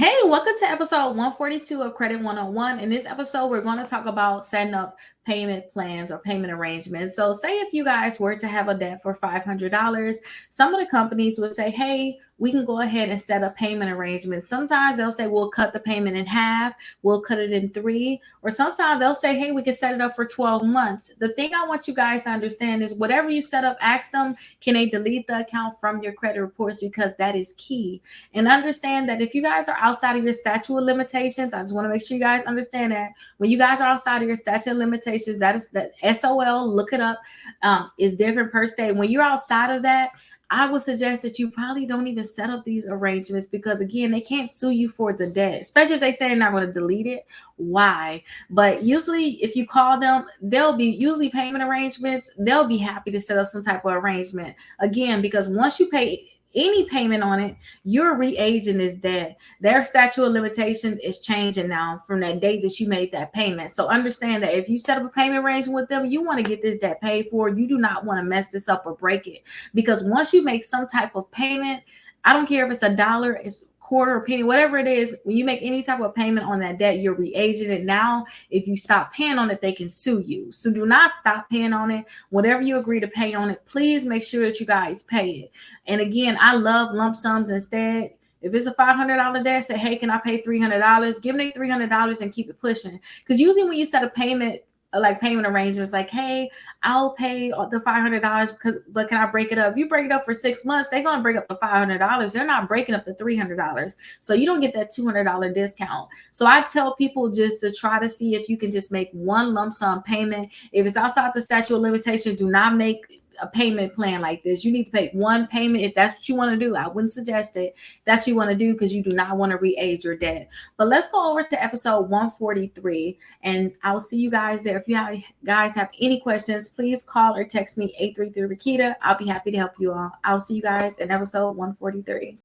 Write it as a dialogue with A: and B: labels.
A: Hey, welcome to episode 142 of Credit 101. In this episode, we're going to talk about setting up payment plans or payment arrangements. So, say if you guys were to have a debt for $500, some of the companies would say, hey, we can go ahead and set up payment arrangements. Sometimes they'll say, we'll cut the payment in half, we'll cut it in three, or sometimes they'll say, hey, we can set it up for 12 months. The thing I want you guys to understand is whatever you set up, ask them, can they delete the account from your credit reports? Because that is key. And understand that if you guys are outside of your statute of limitations, I just want to make sure you guys understand that when you guys are outside of your statute of limitations, that is the SOL, look it up, is different per state. When you're outside of that, I would suggest that you probably don't even set up these arrangements because, again, they can't sue you for the debt, especially if they say they're not going to delete it. Why? But usually, if you call them, they'll be usually payment arrangements. They'll be happy to set up some type of arrangement. Again, because once you pay any payment on it, you're re-aging this debt. Their statute of limitation is changing now from that date that you made that payment. So understand that if you set up a payment arrangement with them, you want to get this debt paid for. You do not want to mess this up or break it, because once you make some type of payment, I don't care if it's $1, it's quarter or penny, whatever it is, when you make any type of payment on that debt, you're re-aging it. Now, if you stop paying on it, they can sue you. So do not stop paying on it. Whatever you agree to pay on it, please make sure that you guys pay it. And again, I love lump sums instead. If it's a $500 debt, say, hey, can I pay $300? Give me $300 and keep it pushing. Because usually when you set a payment, like payment arrangements, like, hey, I'll pay the $500 but can I break it up? If you break it up for 6 months, they're going to break up the $500. They're not breaking up the $300. So you don't get that $200 discount. So I tell people just to try to see if you can just make one lump sum payment. If it's outside the statute of limitations, do not make a payment plan like this. You need to pay one payment if that's what you want to do. I wouldn't suggest it. That's what you want to do because you do not want to re-age your debt. But let's go over to episode 143, and I'll see you guys there. If you guys have any questions, please call or text me 833 Rakita. I'll be happy to help you all. I'll see you guys in episode 143.